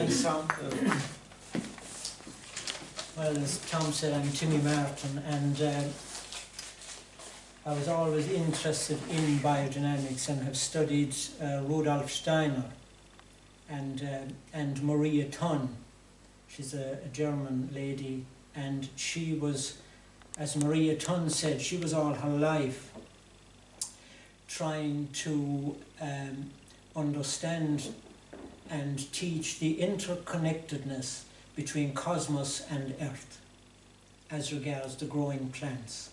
Thanks, Tom. Well, as Tom said, I'm Timmy Martin, and I was always interested in biodynamics and have studied Rudolf Steiner and Maria Thun. She's a German lady, and she was, as Maria Thun said, she was all her life trying to understand and teach the interconnectedness between cosmos and earth as regards the growing plants.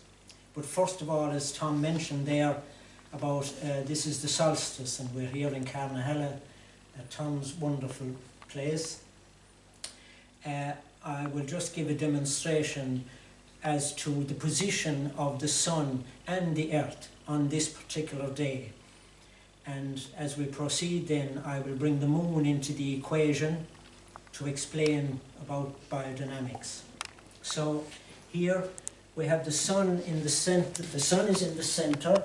But first of all, as Tom mentioned there, about this is the solstice, and we're here in Carnahalla, Tom's wonderful place. I will just give a demonstration as to the position of the sun and the earth on this particular day. And as we proceed then, I will bring the moon into the equation to explain about biodynamics. So here we have the sun in the center. The sun is in the center,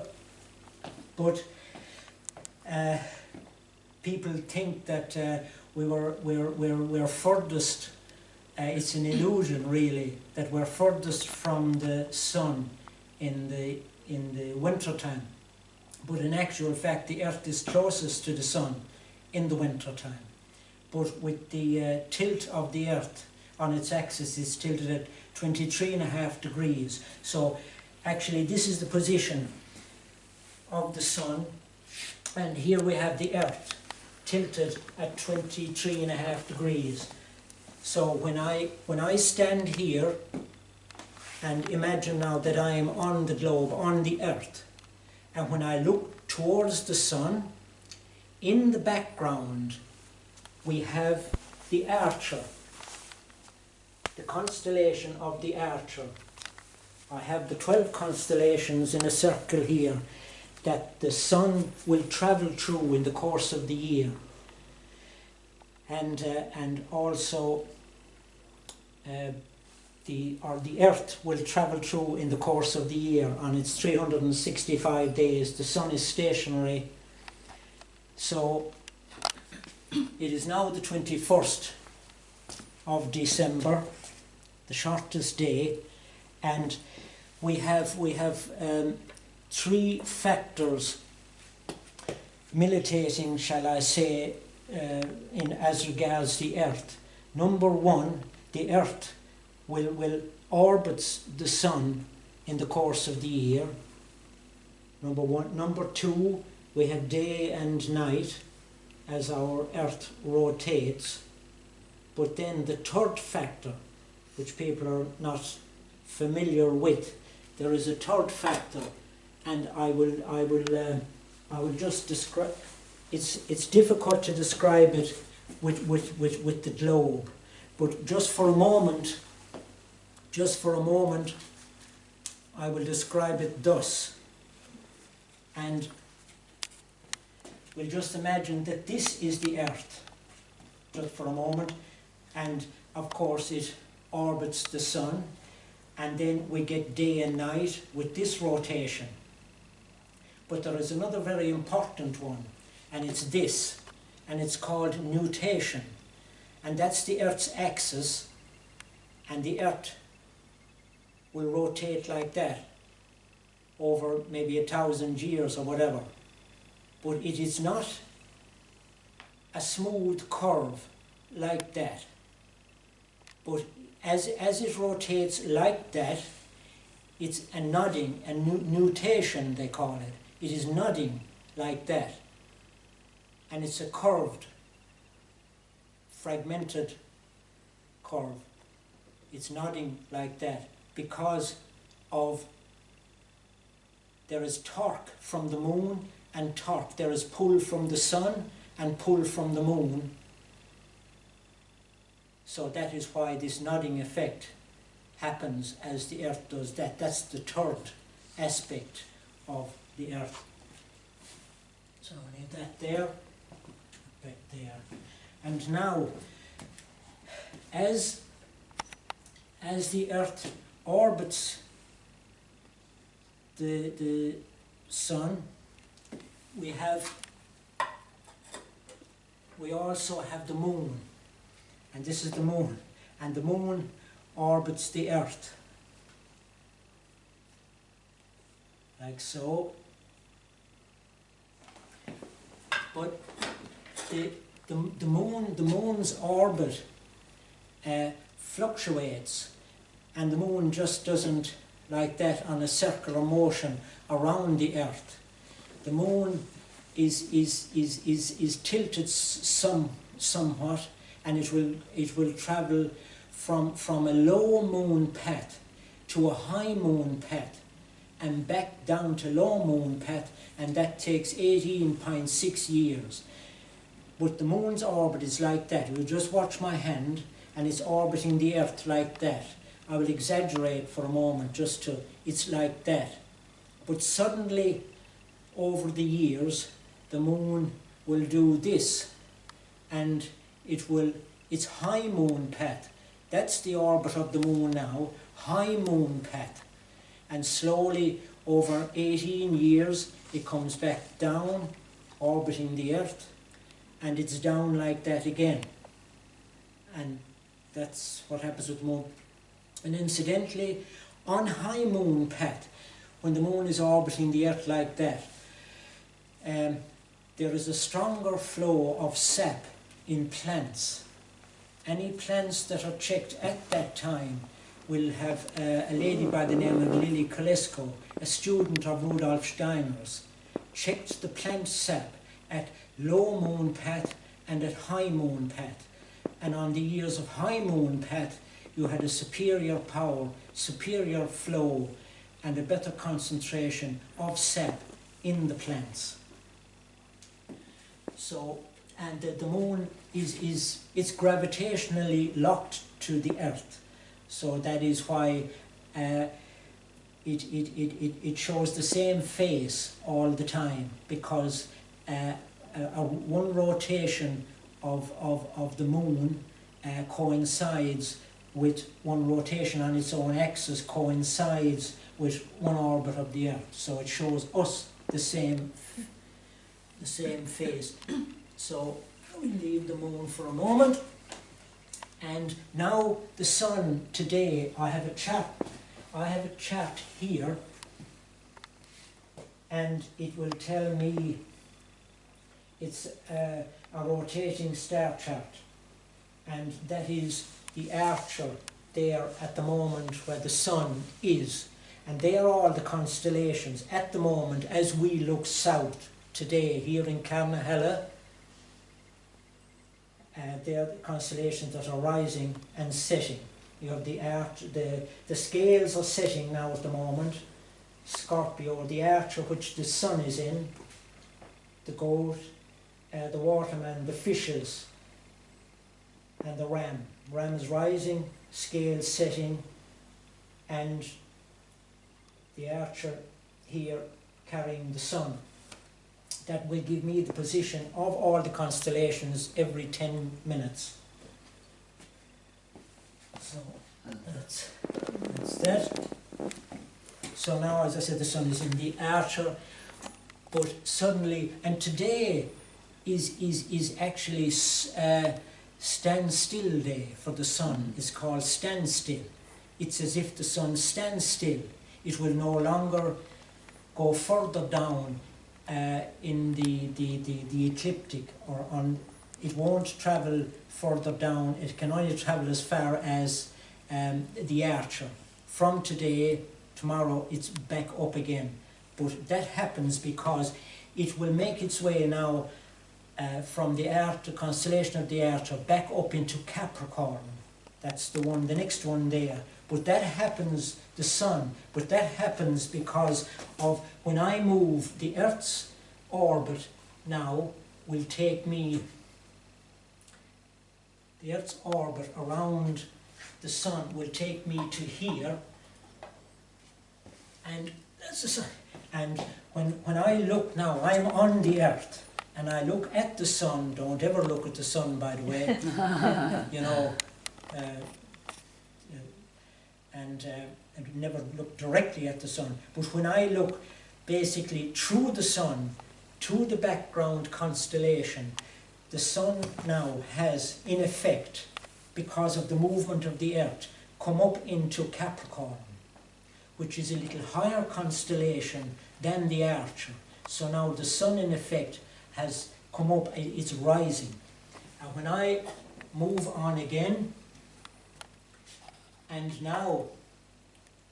but people think that we're furthest. It's an illusion, really, that we're furthest from the sun in the winter time. But in actual fact, the earth is closest to the sun in the winter time. But with the tilt of the earth on its axis, it's tilted at 23.5 degrees. So actually this is the position of the sun, and here we have the earth tilted at 23.5 degrees. So when I stand here and imagine now that I am on the globe, on the earth, and when I look towards the sun, in the background we have the Archer, the constellation of the Archer. I have the 12 constellations in a circle here that the sun will travel through in the course of the year, and also the earth will travel through in the course of the year. On its 365 days, the sun is stationary. So it is now the 21st of December, the shortest day, and we have three factors militating, shall I say, in as regards the earth. Number one, the earth will orbit the sun in the course of the year. Number one. Number two, we have day and night as our earth rotates. But then the third factor, which people are not familiar with, there is a third factor, and I will just describe. It's difficult to describe it with the globe, but just for a moment, I will describe it thus. And we'll just imagine that this is the earth, just for a moment, and of course it orbits the sun, and then we get day and night with this rotation. But there is another very important one, and it's this, and it's called nutation, and that's the earth's axis, and the earth will rotate like that over maybe 1,000 years or whatever. But it is not a smooth curve like that. But as it rotates like that, it's a nodding, a nutation they call it. It is nodding like that. And it's a curved, fragmented curve. It's nodding like that because of there is torque from the moon and torque. There is pull from the sun and pull from the moon. So that is why this nodding effect happens as the earth does that. That's the third aspect of the earth. So I leave that there, back there. And now, as the earth orbits the sun, we also have the moon. and this is the moon, and the moon orbits the earth, like so. But the moon's orbit fluctuates, and the moon just doesn't, like that, on a circular motion around the earth. The moon is tilted somewhat, and it will travel from a low moon path to a high moon path and back down to low moon path, and that takes 18.6 years. But the moon's orbit is like that. You just watch my hand, and it's orbiting the earth like that. I will exaggerate for a moment just to, it's like that. But suddenly, over the years, the moon will do this, and it's high moon path. That's the orbit of the moon now, high moon path. And slowly, over 18 years, it comes back down, orbiting the earth, and it's down like that again. And that's what happens with the moon. And incidentally, on high moon path, when the moon is orbiting the earth like that, there is a stronger flow of sap in plants. Any plants that are checked at that time will have a lady by the name of Lily Kolesko, a student of Rudolf Steiner's, checked the plant sap at low moon path and at high moon path. And on the years of high moon path, you had a superior power, superior flow, and a better concentration of sap in the plants. So, and the moon it's gravitationally locked to the earth. So that is why it shows the same face all the time, because one rotation of the moon coincides with one rotation on its own axis, coincides with one orbit of the earth. So it shows us the same face. So we leave the moon for a moment. And now the sun today, I have a chart here, and it will tell me it's a rotating star chart, and that is the archer there at the moment where the sun is, and they are all the constellations at the moment as we look south today here in Carnahalla. They are the constellations that are rising and setting. You have the arch, the scales are setting now at the moment. Scorpio, the archer which the sun is in, the goat, the waterman, the fishes, and the ram. Ram is rising, scales setting, and the archer here carrying the sun. That will give me the position of all the constellations every 10 minutes. So that's that. So now, as I said, the sun is in the archer, but suddenly, and today is actually standstill day for the sun. It's called standstill. It's as if the sun stands still. It will no longer go further down in the ecliptic, or on, it won't travel further down. It can only travel as far as the archer. From today, tomorrow it's back up again. But that happens because it will make its way now from the Archer, constellation of the Archer, back up into Capricorn. That's the one, the next one there. But that happens, the sun, but that happens because of when I move, the Earth's orbit now will take me, the Earth's orbit around the sun will take me to here, and that's the sun. And when I look now, I'm on the Earth, and I look at the sun. Don't ever look at the sun, by the way. You know, and never look directly at the sun. But when I look basically through the sun to the background constellation, the sun now has, in effect, because of the movement of the Earth, come up into Capricorn, which is a little higher constellation than the Archer. So now the Sun, in effect, has come up, it's rising. And when I move on again, and now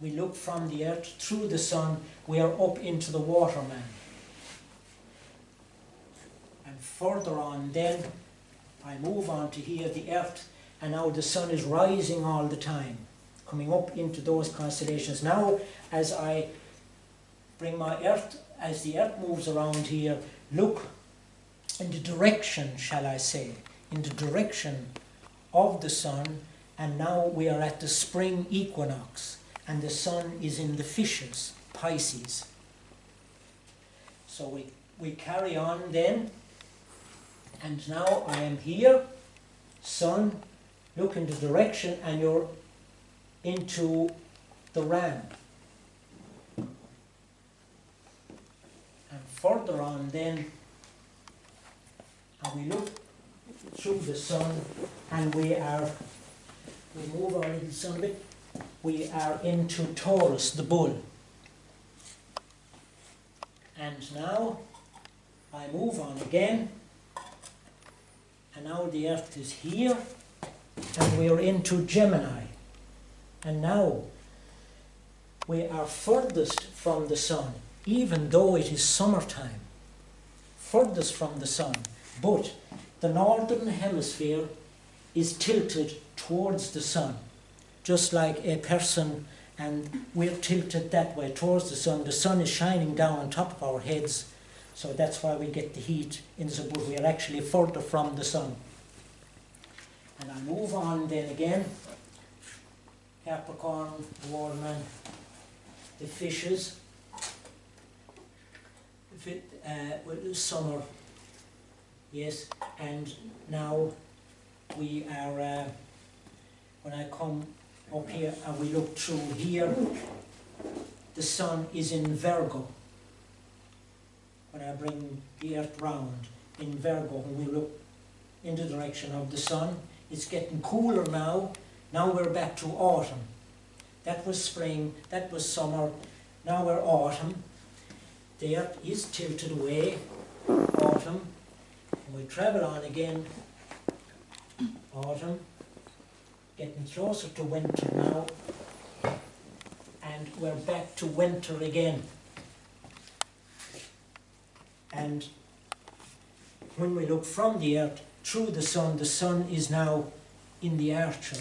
we look from the Earth through the Sun, we are up into the Waterman. And further on then, I move on to here, the Earth, and now the Sun is rising all the time, coming up into those constellations. Now, as I bring my Earth, as the Earth moves around here, look in the direction, shall I say, in the direction of the Sun, and now we are at the spring equinox, and the Sun is in the fishes, Pisces. So we carry on then, and now I am here, Sun, look in the direction, and you're into the Ram. And further on then, and we look through the Sun, and we move our little sun a bit, we are into Taurus, the bull. And now I move on again, and now the Earth is here, and we are into Gemini. And now we are furthest from the Sun, even though it is summertime, furthest from the Sun. But the northern hemisphere is tilted towards the Sun, just like a person, and we're tilted that way towards the Sun. The Sun is shining down on top of our heads, so that's why we get the heat in the sun, but we are actually further from the Sun. And I move on then again, Capricorn, the Waterman, the fishes, summer, yes, and now we are, when I come up here and we look through here, the Sun is in Virgo. When I bring the Earth round in Virgo, when we look in the direction of the Sun, it's getting cooler now. Now we're back to autumn. That was spring, that was summer, now we're autumn. The Earth is tilted away, autumn, and we travel on again, autumn, getting closer to winter now, and we're back to winter again. And when we look from the Earth through the Sun is now in the Archer,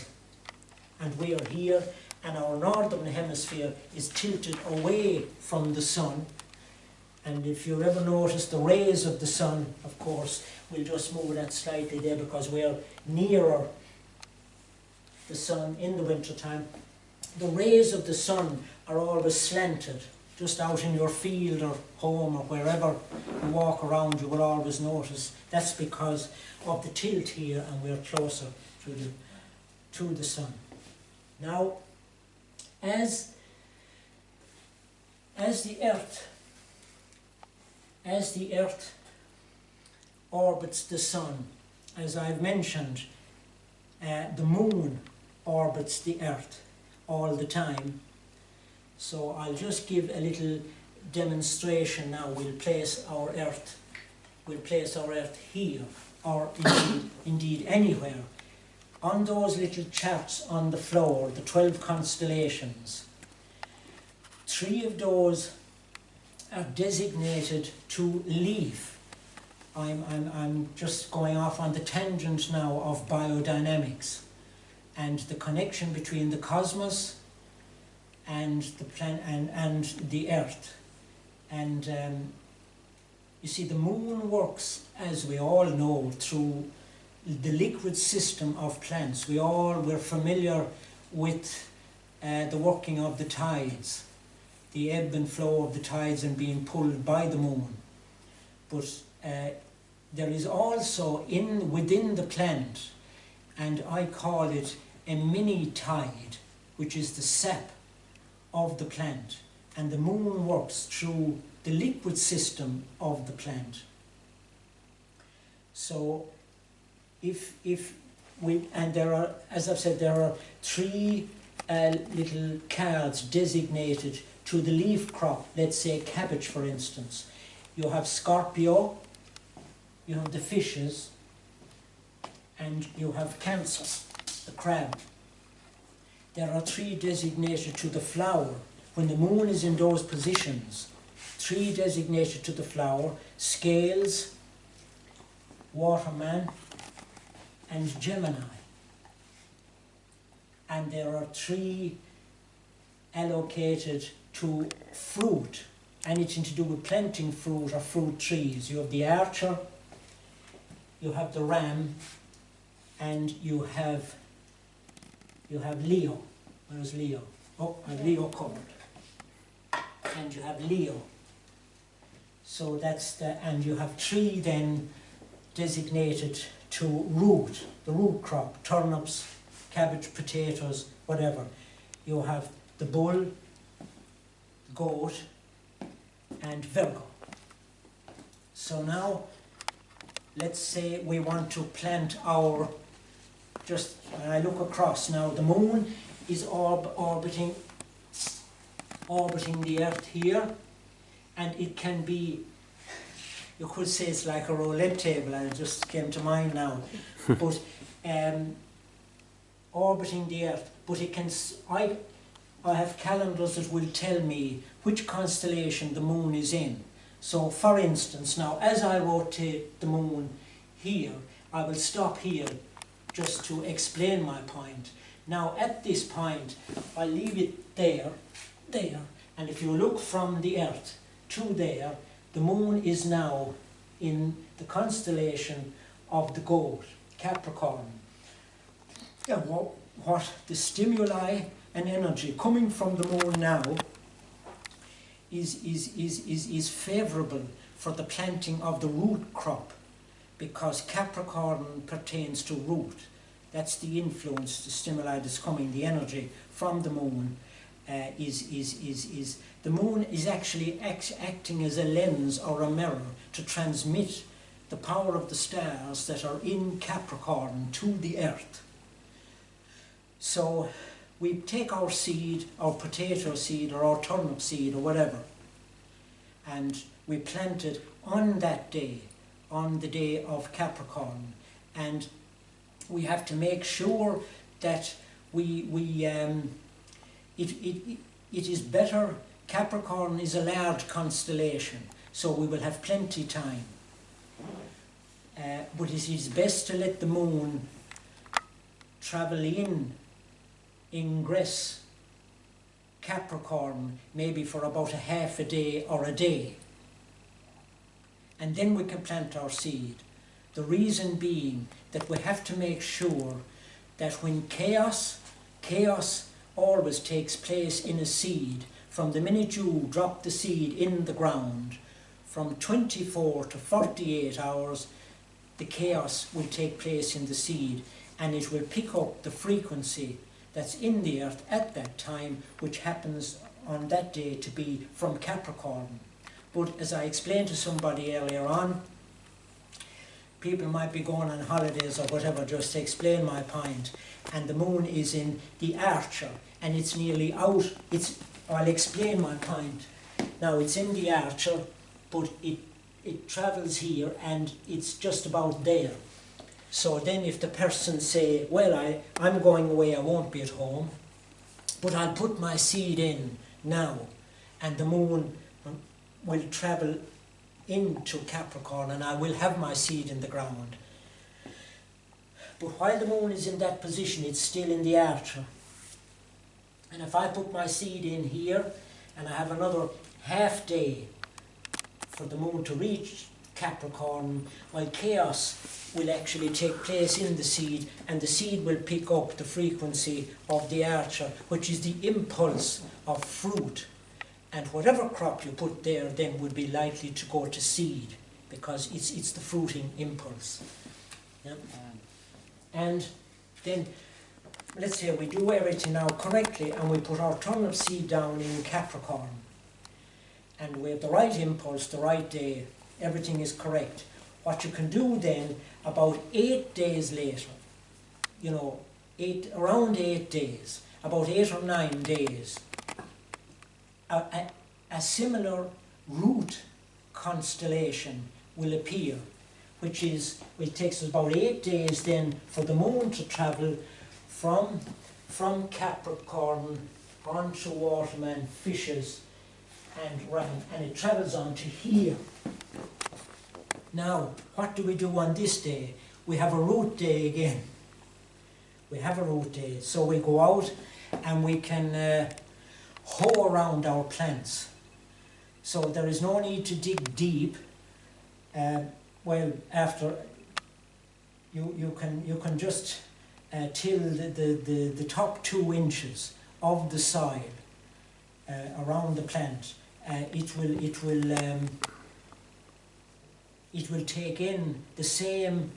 and we are here, and our northern hemisphere is tilted away from the Sun. And if you ever notice the rays of the Sun, of course, we'll just move that slightly there because we're nearer the Sun in the winter time. The rays of the Sun are always slanted. Just out in your field or home or wherever you walk around, you will always notice that's because of the tilt here, and we're closer to the Sun. Now, as the Earth orbits the Sun, as I've mentioned, the Moon orbits the Earth all the time. So I'll just give a little demonstration now. We'll place our Earth here, or indeed anywhere. On those little charts on the floor, the 12 constellations, 3 of those are designated to leaf. I'm just going off on the tangent now of biodynamics and the connection between the cosmos and the planet and the Earth. And you see, the Moon works, as we all know, through the liquid system of plants. We're familiar with the working of the tides, the ebb and flow of the tides and being pulled by the Moon. But there is also within the plant, and I call it a mini tide, which is the sap of the plant, and the Moon works through the liquid system of the plant. So if and there are, as I've said, there are three little cards designated to the leaf crop. Let's say cabbage, for instance. You have Scorpio, you have the fishes, and you have Cancer, the crab. There are three designated to the flower. When the moon is in those positions, three designated to the flower: Scales, Waterman, and Gemini. And there are three allocated to fruit, anything to do with planting fruit or fruit trees. You have the Archer, you have the Ram, and you have Leo. Where's Leo? Oh, I have Leo covered. And you have Leo. So that's and you have three then designated to root, the root crop: turnips, cabbage, potatoes, whatever. You have the bull, goat, and Virgo. So now, let's say we want to plant our, just when I look across now, the moon is orbiting the earth here, and it can be, you could say it's like a roulette table, and it just came to mind now, but orbiting the earth, but it can, I have calendars that will tell me which constellation the moon is in. So for instance now, as I rotate the moon here, I will stop here just to explain my point. Now at this point, I leave it there, and if you look from the earth to there, the moon is now in the constellation of the goat, Capricorn. Yeah, what the stimuli and energy coming from the moon now is favourable for the planting of the root crop, because Capricorn pertains to root. That's the influence, the stimuli that's coming, the energy from the moon. The moon is actually acting as a lens or a mirror to transmit the power of the stars that are in Capricorn to the earth. So we take our seed, our potato seed or our turnip seed or whatever, and we plant it on that day, on the day of Capricorn, and we have to make sure that it is better. Capricorn is a large constellation, so we will have plenty time. But it is best to let the moon travel ingress Capricorn maybe for about a half a day or a day, and then we can plant our seed. The reason being that we have to make sure that when chaos always takes place in a seed, from the minute you drop the seed in the ground, from 24 to 48 hours, the chaos will take place in the seed, and it will pick up the frequency that's in the earth at that time, which happens on that day to be from Capricorn. But as I explained to somebody earlier on, people might be going on holidays or whatever, just to explain my point, and the moon is in the Archer, and it's nearly out. I'll explain my point. Now it's in the Archer, but it travels here and it's just about there. So then if the person say, well, I'm going away, I won't be at home, but I'll put my seed in now, and the moon will travel into Capricorn and I will have my seed in the ground. But while the moon is in that position, it's still in the Archer. And if I put my seed in here and I have another half day for the moon to reach Capricorn, well, chaos will actually take place in the seed, and the seed will pick up the frequency of the Archer, which is the impulse of fruit. And whatever crop you put there then would be likely to go to seed, because it's the fruiting impulse. Yeah? And then, let's say we do everything now correctly and we put our turnip seed down in Capricorn, and we have the right impulse, the right day, everything is correct. What you can do then, about 8 days later, you know, around 8 days, about 8 or 9 days, a similar root constellation will appear, which takes us about 8 days then for the moon to travel from Capricorn onto Waterman, Fishes, and round, and it travels on to here. Now, what do we do on this day? We have a root day again. We have a root day, so we go out and we can hoe around our plants. So there is no need to dig deep. Well, after you can just till the top 2 inches of the soil around the plant. It will take in the same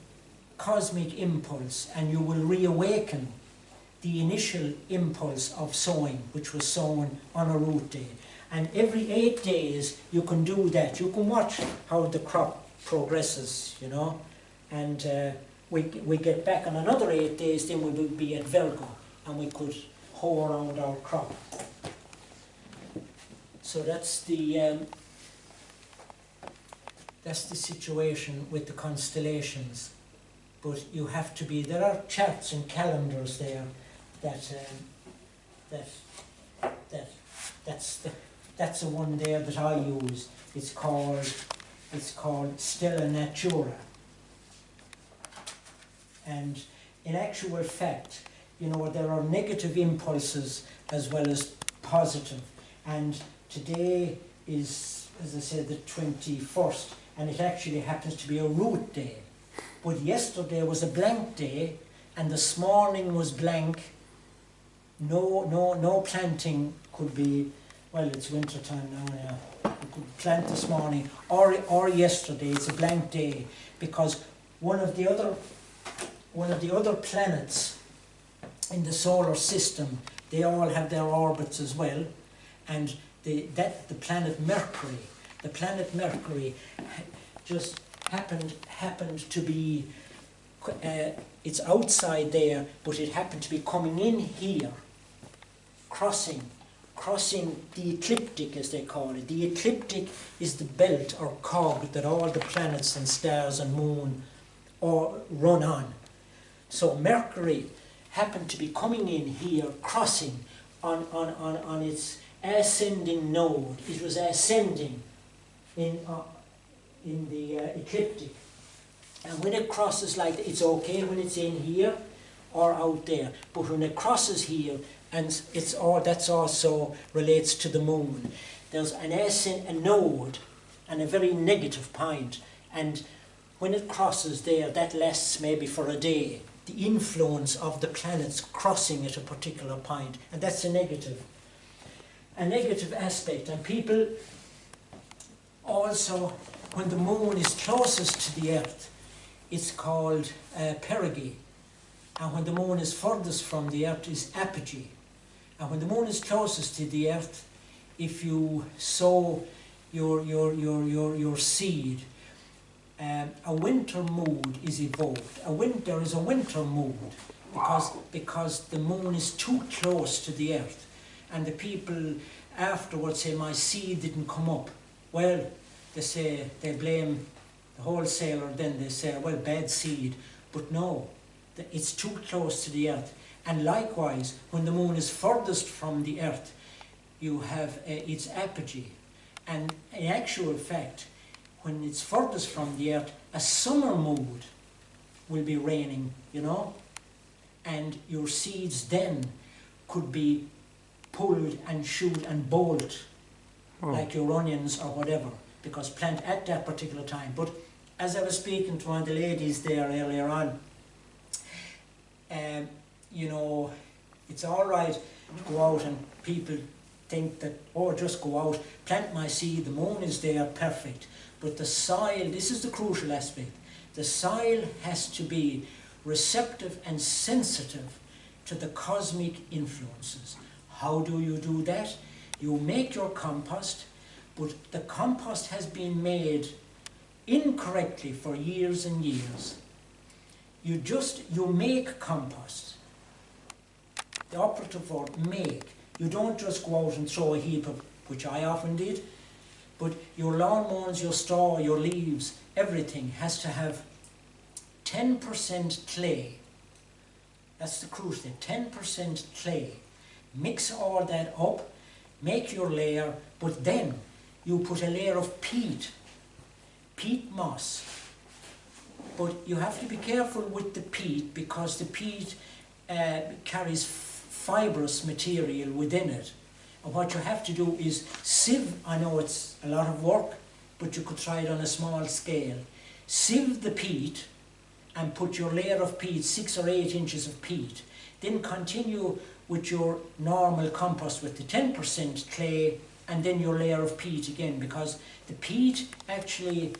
cosmic impulse, and you will reawaken the initial impulse of sowing, which was sown on a root day. And every 8 days you can do that. You can watch how the crop progresses, you know, and we get back on another 8 days, then we will be at Virgo, and we could hoe around our crop. So that's the situation with the constellations. But you have to be, there are charts and calendars there that's the one there that I use. It's called Stella Natura. And in actual fact, you know, there are negative impulses as well as positive. And today is, as I said, the 21st, and it actually happens to be a root day. But yesterday was a blank day, and this morning was blank. No planting could be, well, it's winter time now, yeah. You could plant this morning or yesterday. It's a blank day because one of the other planets in the solar system, they all have their orbits as well, and the planet Mercury just happened to be, it's outside there, but it happened to be coming in here, crossing the ecliptic, as they call it. The ecliptic is the belt or cog that all the planets and stars and moon all run on. So Mercury happened to be coming in here, crossing on its ascending node. It was ascending in the ecliptic. And when it crosses like that, it's okay when it's in here or out there. But when it crosses here, and that's also relates to the moon. There's a node and a very negative point, and when it crosses there, that lasts maybe for a day. The influence of the planets crossing at a particular point, and that's a negative aspect. And people also, when the moon is closest to the earth, it's called perigee, and when the moon is furthest from the earth is apogee. And when the moon is closest to the earth, if you sow your seed, a winter mood is evoked. There is a winter mood because the moon is too close to the earth, and the people afterwards say, my seed didn't come up. Well, they blame the wholesaler. Then they say, well, bad seed. But no, it's too close to the earth. And likewise, when the moon is furthest from the earth, you have its apogee. And in actual fact, when it's furthest from the earth, a summer mood will be reigning, you know, and your seeds then could be pulled and shoot and bolt like your onions or whatever, because plant at that particular time. But as I was speaking to one of the ladies there earlier on, you know, it's all right to go out, and people think that, oh, just go out, plant my seed, the moon is there, perfect. But the soil, this is the crucial aspect, the soil has to be receptive and sensitive to the cosmic influences. How do you do that? You make your compost, but the compost has been made incorrectly for years and years. you make compost. The operative word, make. You don't just go out and throw a heap of, which I often did, but your lawn mowings, your straw, your leaves, everything has to have 10% clay. That's the crucial thing, 10% clay. Mix all that up, make your layer, but then you put a layer of peat moss. But you have to be careful with the peat, because the peat carries fibrous material within it. And what you have to do is sieve. I know it's a lot of work, but you could try it on a small scale. Sieve the peat and put your layer of peat, 6 or 8 inches of peat. Then continue with your normal compost with the 10% clay, and then your layer of peat again, because the peat actually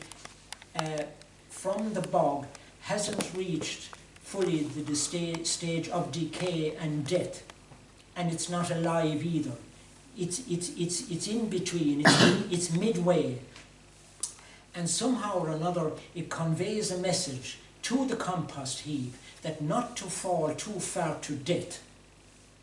from the bog hasn't reached fully the stage of decay and death, and it's not alive either. It's in between, it's midway, and somehow or another it conveys a message to the compost heap that not to fall too far to death,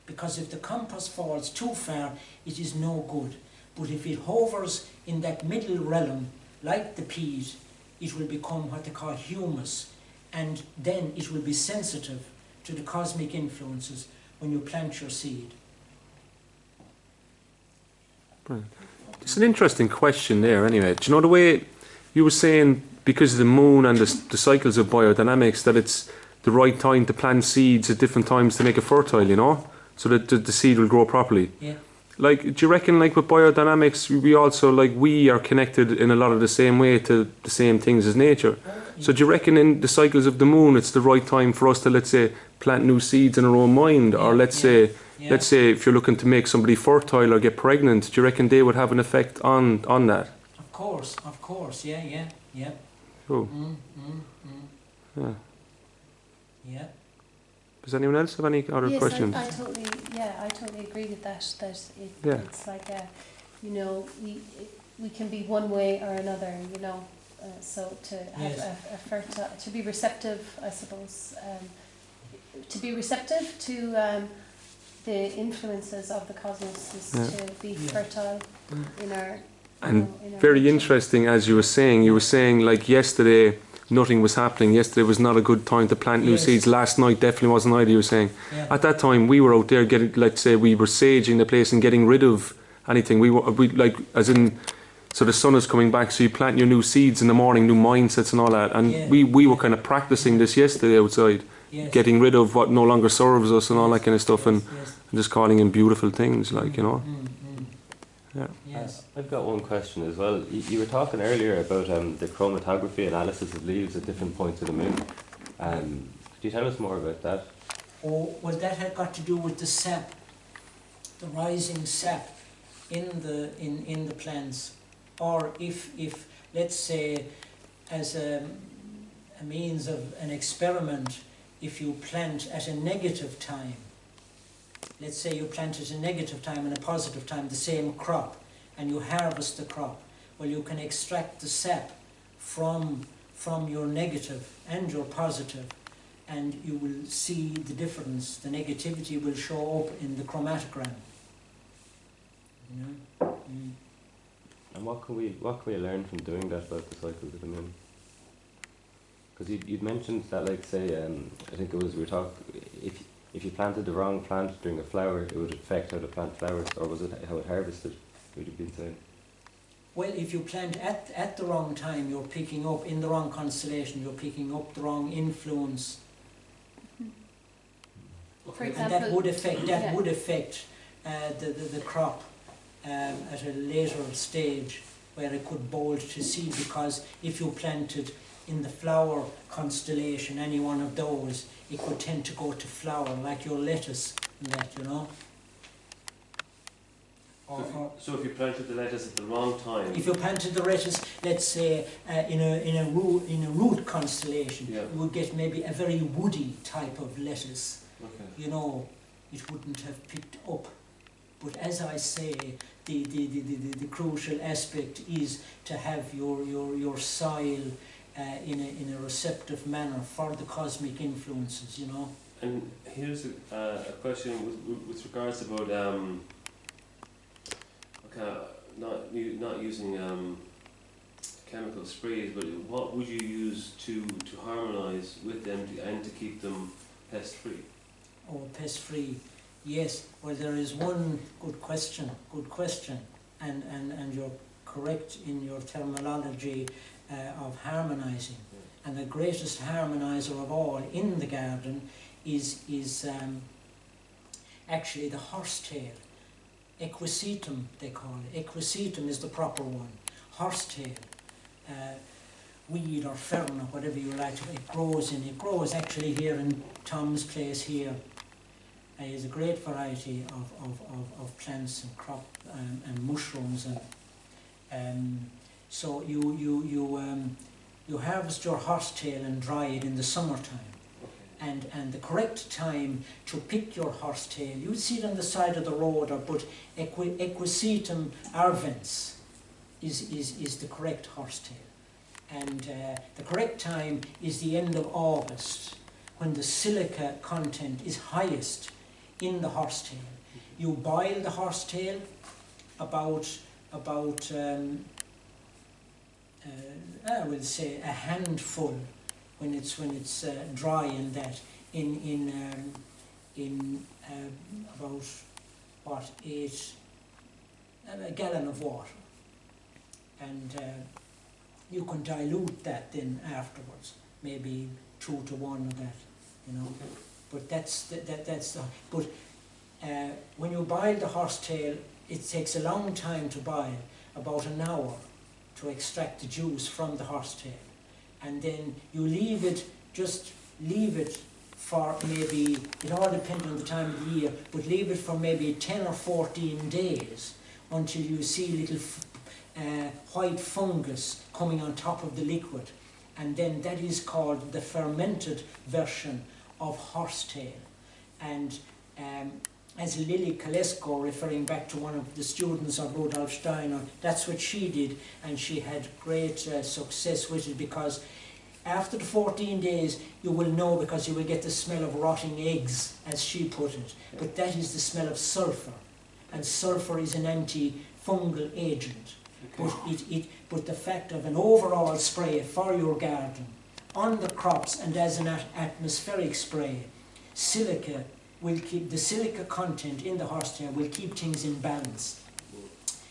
because if the compost falls too far, it is no good. But if it hovers in that middle realm, like the peat, it will become what they call humus, and then it will be sensitive to the cosmic influences when you plant your seed. Brilliant. It's an interesting question there anyway. Do you know the way you were saying, because of the moon and the cycles of biodynamics, that it's the right time to plant seeds at different times to make it fertile, you know, so that the seed will grow properly? Yeah. Like, do you reckon, like with biodynamics, we also, like, we are connected in a lot of the same way to the same things as nature? So do you reckon in the cycles of the moon it's the right time for us to, let's say, plant new seeds in our own mind? Or let's say if you're looking to make somebody fertile or get pregnant, do you reckon they would have an effect on that? Of course, yeah. Cool. Yeah. Yeah. Does anyone else have any other questions? I totally agree with that. It's like we can be one way or another, you know. So to have a fertile, to be receptive, I suppose, to be receptive to the influences of the cosmos is to be fertile in our. And very interesting, as you were saying like yesterday nothing was happening. Yesterday was not a good time to plant new seeds. Last night definitely wasn't either, you were saying. Yeah. At that time we were out there getting, let's say we were saging the place and getting rid of anything. We like, as in, so the sun is coming back, so you plant your new seeds in the morning, new mindsets and all that. And we were kind of practicing this yesterday outside, getting rid of what no longer serves us and all that kind of stuff, and just calling in beautiful things, like, you know. Yeah. Yes. I've got one question as well. You were talking earlier about the chromatography analysis of leaves at different points of the moon. Could you tell us more about that? Oh, well, that had got to do with the sap, the rising sap in the plants, or if let's say as a means of an experiment, if you plant at a negative time. Let's say you plant at a negative time and a positive time, the same crop, and you harvest the crop. Well, you can extract the sap from your negative and your positive, and you will see the difference. The negativity will show up in the chromatogram. You know? And what can we learn from doing that about the cycles of the moon? Because you'd mentioned that, like, say, I think it was, we were talking, if you planted the wrong plant during a flower, it would affect how the plant flowers, or was it how it harvested? Would you be saying? Well, if you plant at the wrong time, you're picking up, in the wrong constellation, you're picking up the wrong influence. For example, and that would affect the crop at a later stage, where it could bolt to seed, because if you planted in the flower constellation, any one of those, it could tend to go to flower, like your lettuce and that, you know. So if you planted the lettuce at the wrong time. If you planted the lettuce, let's say in a root constellation, you would get maybe a very woody type of lettuce. Okay. You know, it wouldn't have picked up. But as I say, the crucial aspect is to have your soil in a receptive manner for the cosmic influences, you know. And here's a question with regards about not using chemical sprays, but what would you use to harmonise with them and to keep them pest free? Oh, pest free. Yes. Well, there is one good question, and you're correct in your terminology of harmonising. And the greatest harmoniser of all in the garden is actually the horsetail. Equisetum, they call it. Equisetum is the proper one. Horsetail, weed or fern or whatever you like. It grows actually here in Tom's place here. Is a great variety of plants and crop and mushrooms, and so you harvest your horsetail and dry it in the summertime. And the correct time to pick your horsetail, you see it on the side of the road, but Equisetum arvens is the correct horsetail. And the correct time is the end of August, when the silica content is highest in the horsetail. You boil the horsetail about I will say a handful when it's dry, and that in about a gallon of water, and you can dilute that then afterwards, maybe 2 to 1 of that, you know. But but when you boil the horsetail, it takes a long time to boil, about an hour, to extract the juice from the horsetail. And then you leave it for maybe, it all depends on the time of the year, but leave it for maybe 10 or 14 days until you see little white fungus coming on top of the liquid. And then that is called the fermented version of horsetail. And as Lily Kalesko, referring back to one of the students of Rudolf Steiner, that's what she did, and she had great success with it, because after the 14 days you will know, because you will get the smell of rotting eggs, as she put it, but that is the smell of sulphur, and sulphur is an anti-fungal agent. Okay. But the fact of an overall spray for your garden, on the crops and as an atmospheric spray, silica will keep, the silica content in the horsetail will keep things in balance.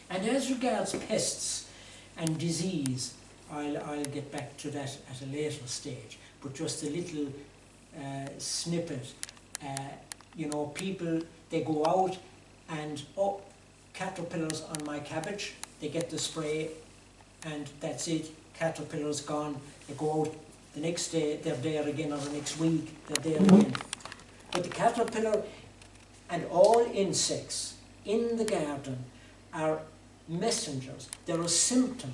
And as regards pests and disease, I'll get back to that at a later stage, but just a little snippet. You know, people, they go out and, oh, caterpillars on my cabbage, they get the spray and that's it, caterpillars gone. They go out the next day, they're there again, or the next week, they're there again. But the caterpillar and all insects in the garden are messengers, they're a symptom.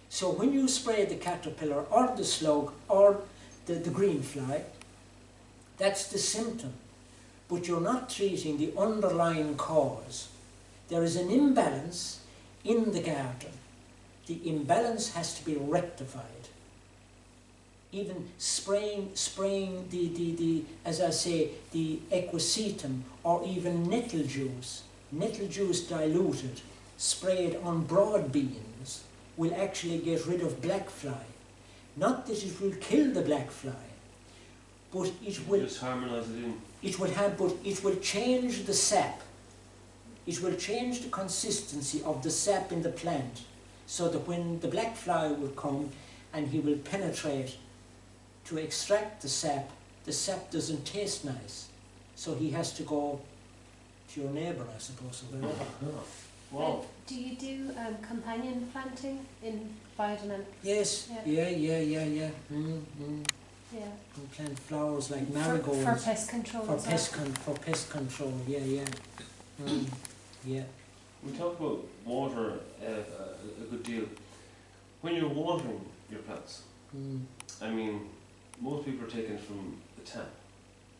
So when you spray the caterpillar or the slug or the green fly, that's the symptom. But you're not treating the underlying cause. There is an imbalance in the garden. The imbalance has to be rectified. Even spraying the as I say, the equisetum, or even nettle juice diluted, sprayed on broad beans, will actually get rid of black fly. Not that it will kill the black fly, but it will just harmonise it in. But it will change the sap. It will change the consistency of the sap in the plant, so that when the black fly will come and he will penetrate to extract the sap doesn't taste nice. So he has to go to your neighbour, I suppose, or wherever. Wow. Do you do companion planting in biodynamics? Yes, yeah. Yeah. We plant flowers like marigolds. For pest control. For pest control, yeah. Yeah. We talk about water a good deal. When you're watering your plants, I mean, most people are taking it from the tap.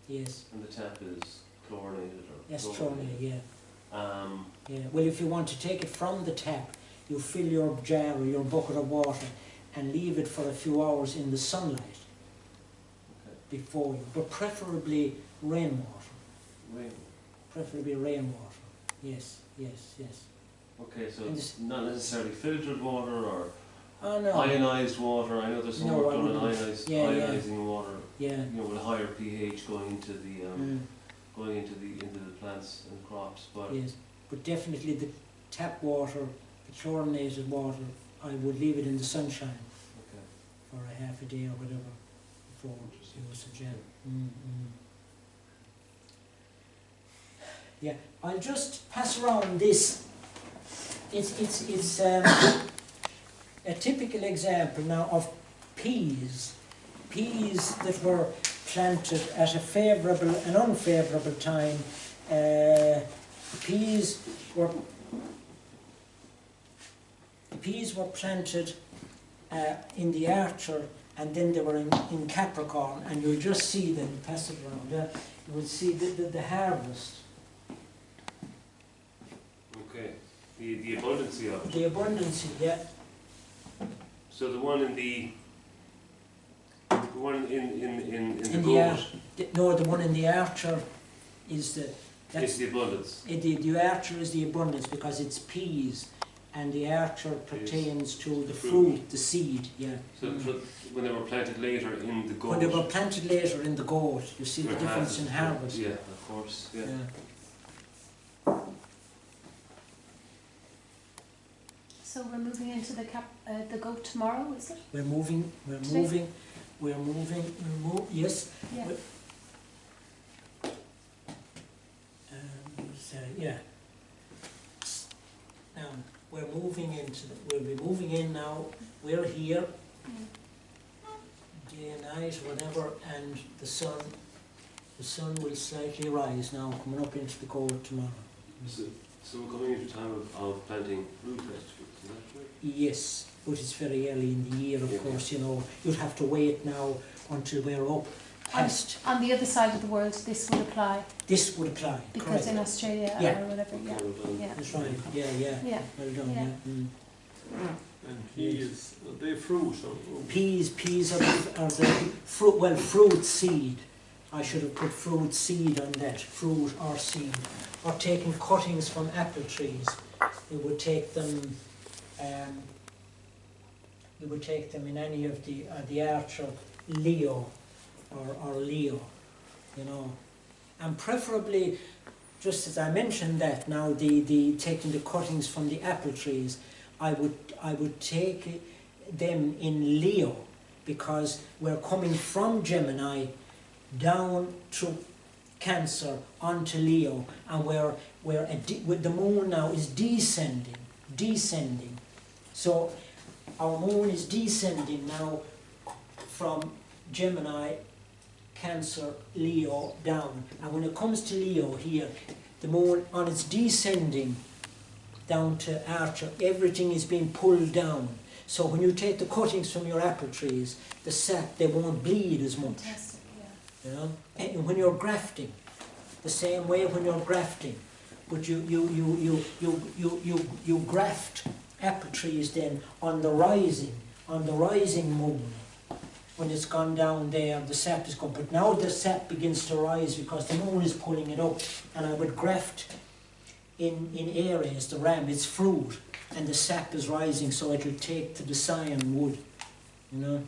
Yes. And the tap is chlorinated or yes, chlorinated, yeah. Yeah. Well, if you want to take it from the tap, you fill your jar or your bucket of water and leave it for a few hours in the sunlight Okay. before you, but preferably rainwater. Rain. Preferably rainwater. Yes, yes, yes. Okay, so And it's not necessarily filtered water or Oh no. ionized water. I know there's some No, work I done on wouldn't. Yeah, yeah. ionizing water. Yeah. You know, with higher pH going into the Mm, going into the plants and crops. But yes. But definitely the tap water, the chlorinated water, I would leave it in the sunshine okay. for a half a day or whatever before usage. Yeah. Yeah. I'll just pass around this. It's a typical example now of peas that were planted at a favourable and unfavourable time. Peas were planted in the Archer, and then they were in Capricorn, and you'll just see them, pass it around there, you will see the harvest. Okay. The abundancy of it. The abundancy, yeah. So the one in the In goat No, the one in the Archer is the... is the abundance. The Archer is the abundance because it's peas, and the Archer pertains to the fruit. fruit, the seed, yeah. So when they were planted later in the goat. When they were planted later in the goat, you see the their difference in harvest. Yeah, of course. Yeah. So we're moving into the goat tomorrow, is it? We're moving, yes. Yeah. So, yeah. Now, we'll be moving in now, we're here, day and night, whatever, and the sun will slightly rise now, coming up into the goat tomorrow. So we're coming into time of planting root vegetables, is that right? Yes, but it's very early in the year, of Yeah. course, you know. You'd have to wait now until we're up past. On the other side of the world, this would apply This would apply, because correct. in Australia Yeah. or whatever. Yeah. Well done. Yeah. That's right, yeah. Yeah. Well done, Yeah. yeah. Mm. And peas, are they fruit or? Peas are the fruit, well, fruit seed. I should have put fruit seed on that, fruit or seed. Or taking cuttings from apple trees. We would take them in any of the Archer, Leo or Leo, you know. And preferably, just as I mentioned that now, the taking the cuttings from the apple trees, I would take them in Leo, because we're coming from Gemini down to Cancer onto Leo, and the moon now is descending. So our moon is descending now from Gemini, Cancer, Leo down, and when it comes to Leo here, the moon on its descending down to Archer, everything is being pulled down. So when you take the cuttings from your apple trees, the sap, they won't bleed as much. Fantastic. Yeah. You know? And when you're grafting, the same way when you're grafting, but you graft apple trees then on the rising moon. When it's gone down there, the sap is gone. But now the sap begins to rise because the moon is pulling it up, and I would graft in areas, the ram, it's fruit, and the sap is rising, so it'll take to the cyan wood, you know.